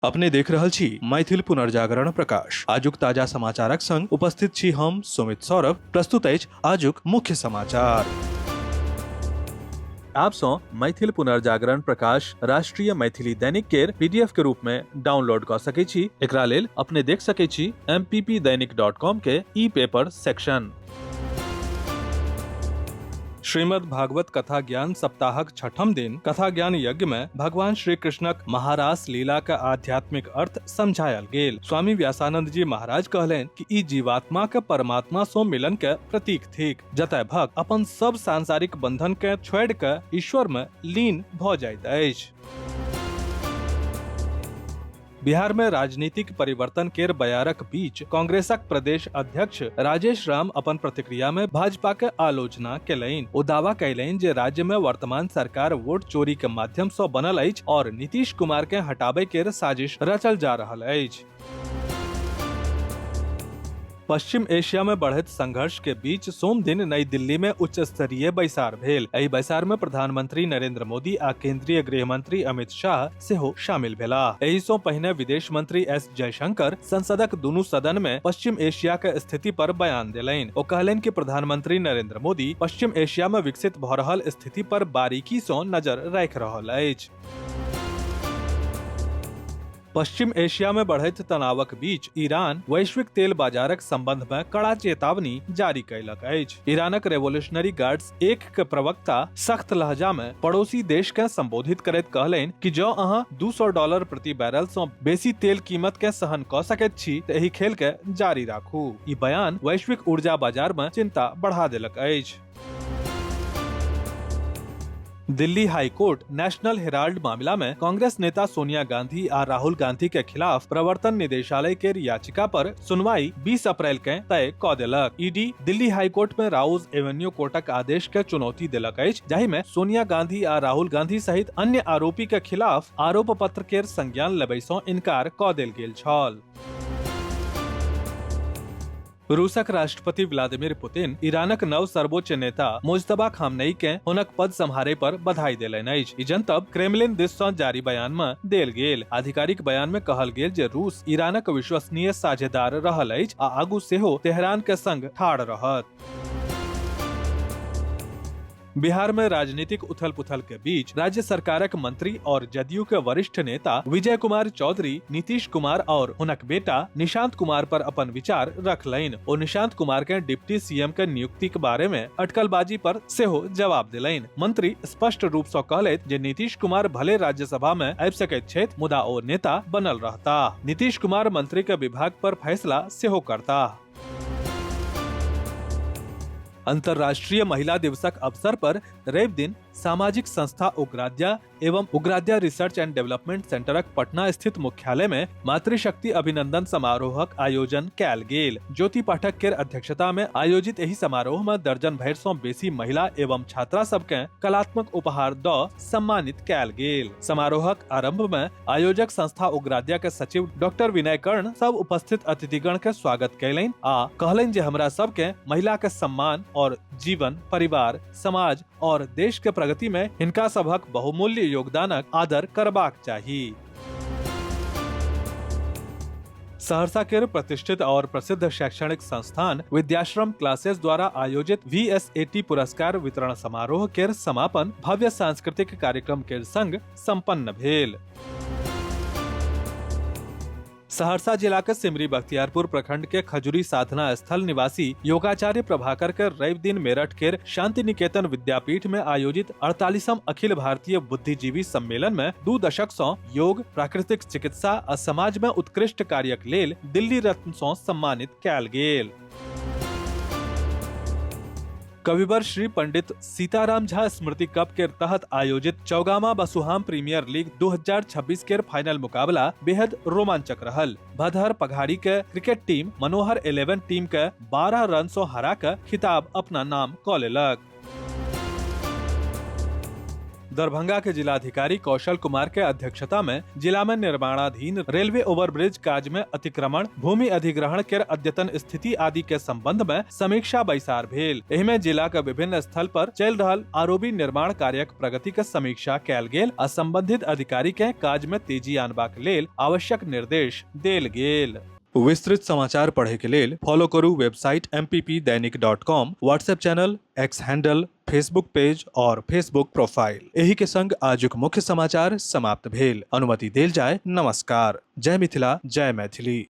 अपने देख रहल छी मैथिल पुनर्जागरण प्रकाश। आजुक ताजा समाचारक संग उपस्थित छी हम सुमित सौरभ। प्रस्तुत अछि आजुक मुख्य समाचार। आप सो मैथिल पुनर्जागरण प्रकाश राष्ट्रीय मैथिली दैनिक केर पीडीएफ के रूप में डाउनलोड कर सकै छी। एकरा लेल अपने देख सकै छी mppdainik.com के ई पेपर सेक्शन। श्रीमद् भागवत कथा ज्ञान सप्ताहक छठम दिन कथा ज्ञान यज्ञ में भगवान श्री कृष्णक महारास लीला का आध्यात्मिक अर्थ समझायल गेल। स्वामी व्यासानंद जी महाराज कहलेन कि ई जीवात्मा के परमात्मा सो मिलन के प्रतीक थिक, जतय भक्त अपन सब सांसारिक बंधन के छोड़ के ईश्वर में लीन भ जाइत अछि। बिहार में राजनीतिक परिवर्तन केर बयारक बीच कांग्रेसक प्रदेश अध्यक्ष राजेश राम अपन प्रतिक्रिया में भाजपा के आलोचना केलैन। ओ दावा कयलैन जे राज्य में वर्तमान सरकार वोट चोरी के माध्यम से बनल अछि और नीतीश कुमार के हटाबै केर साजिश रचल जा रहल अछि। पश्चिम एशिया में बढ़त संघर्ष के बीच सोम दिन नई दिल्ली में उच्च स्तरीय बैसार भेल। एहि बैसार में प्रधानमंत्री नरेंद्र मोदी आ केंद्रीय गृह मंत्री अमित शाह सेहो शामिल भेलाह। एहि सो पहिने विदेश मंत्री एस जयशंकर संसदक दुनू सदन में पश्चिम एशिया के स्थिति पर बयान देलैन। ओ कहलैन कि प्रधानमंत्री नरेंद्र मोदी पश्चिम एशिया में विकसित भ रहल स्थिति पर बारीकी सो नजर राखि रहल अछि। पश्चिम एशिया में बढ़त तनावक बीच ईरान वैश्विक तेल बाजारक संबंध में कड़ा चेतावनी जारी कयलक अछि। ईरानक रेवोल्यूशनरी गार्ड्स एक के प्रवक्ता सख्त लहजा में पड़ोसी देश के संबोधित करैत कहलैन कि जो अहाँ $200 प्रति बैरल से बेसी तेल कीमत के सहन क सकैत छी त एहि खेल के जारी राखू। ई बयान वैश्विक ऊर्जा बाजार में चिंता बढ़ा देलक अछि। Delhi high court national Herald मामला में कांग्रेस नेता सोनिया गांधी आ राहुल गांधी के खिलाफ प्रवर्तन निदेशालय के याचिका पर सुनवाई 20 अप्रैल के तय क देलक। ईडी दिल्ली हाई कोर्ट में राउज एवेन्यू कोर्टक आदेश के चुनौती देलक अछि, जाहि में सोनिया गांधी आ राहुल गांधी सहित अन्य आरोपी के खिलाफ आरोप पत्र के संज्ञान लेबय सँ इनकार क देल गेल छल। रूसक राष्ट्रपति व्लादिमीर पुतिन ईरानक नव सर्वोच्च नेता मुज्तबा खामनेई के हुनक पद सम्हारै पर बधाई देलनि अछि। ई जनतब क्रेमलिन दिस सँ जारी बयान में देल गेल। आधिकारिक बयान में कहल गेल जे रूस ईरानक विश्वसनीय साझेदार रहल अछि आ आगू सेहो तेहरान के संग ठाढ़ रहत। बिहार में राजनीतिक उथल पुथल के बीच राज्य सरकारक मंत्री और जदयू के वरिष्ठ नेता विजय कुमार चौधरी नीतीश कुमार और हुनक बेटा निशांत कुमार पर अपन विचार रखलैन। ओ निशांत कुमार के डिप्टी सीएम के नियुक्ति के बारे में अटकलबाजी पर सेहो जवाब दिलैन। मंत्री स्पष्ट रूप से कहलैथ जे नीतीश कुमार भले राज्यसभा में आबि सकैत छथि, मुदा ओ नेता बनल रहता। नीतीश कुमार मंत्री के विभाग पर फैसला सेहो करता। अंतर्राष्ट्रीय महिला दिवसक अवसर पर रवि दिन सामाजिक संस्था उग्राद्या एवं उग्राद्या रिसर्च एंड डेवलपमेंट सेंटरक पटना स्थित मुख्यालय में मातृशक्ति अभिनंदन समारोहक आयोजन कैल गेल। ज्योति पाठक के अध्यक्षता में आयोजित एहि समारोह में दर्जन भरि सँ बेसी महिला एवं छात्रा सबके कलात्मक उपहार द सम्मानित कैल गेल। समारोहक आरंभ में आयोजक संस्था उग्राद्या के सचिव डॉक्टर विनय कर्ण सब उपस्थित अतिथिगण के स्वागत कैलैन आ कहलैन जे हमरा सबके महिला के सम्मान और जीवन, परिवार, समाज और देश के प्रगति में हिनका सबहक बहुमूल्य योगदानक आदर करबाक चाही। सहरसा के प्रतिष्ठित और प्रसिद्ध शैक्षणिक संस्थान विद्याश्रम क्लासेस द्वारा आयोजित VSAT पुरस्कार वितरण समारोह के समापन भव्य सांस्कृतिक कार्यक्रम के संग संपन्न भेल। सहरसा जिला के सिमरी बख्तियारपुर प्रखंड के खजुरी साधना स्थल निवासी योगाचार्य प्रभाकर के रवि दिन मेरठ के शांति निकेतन विद्यापीठ में आयोजित 48वां अखिल भारतीय बुद्धिजीवी सम्मेलन में 2 दशक सँ योग, प्राकृतिक चिकित्सा आ समाज में उत्कृष्ट कार्यक लेल दिल्ली रत्न सँ सम्मानित कैल गेल। कविवर श्री पंडित सीताराम झा स्मृति कप के तहत आयोजित चौगामा बसुहाम प्रीमियर लीग 2026 के फाइनल मुकाबला बेहद रोमांचक रहल। भदहर पघाड़ी के क्रिकेट टीम मनोहर 11 टीम के 12 रन सँ हरा के खिताब अपना नाम क लेलक। दरभंगा के जिलाधिकारी कौशल कुमार के अध्यक्षता में जिला में निर्माणाधीन रेलवे ओवरब्रिज कार्य में अतिक्रमण, भूमि अधिग्रहण के अद्यतन स्थिति आदि के संबंध में समीक्षा बैसार भेल। एहि में जिला के विभिन्न स्थल पर चल रहल आरओबी निर्माण कार्यक प्रगति के समीक्षा कैल गेल आ संबंधित अधिकारी के कार्य में तेजी आनबाक लेल आवश्यक निर्देश देल गेल। विस्तृत समाचार पढ़े के लेल फॉलो करू website mppdainik.com, WhatsApp channel, x handle, Facebook page और फेसबुक प्रोफाइल। एही के संग आजुक मुख्य समाचार समाप्त भेल। अनुमति देल जाय। नमस्कार। जय मिथिला, जय मैथिली।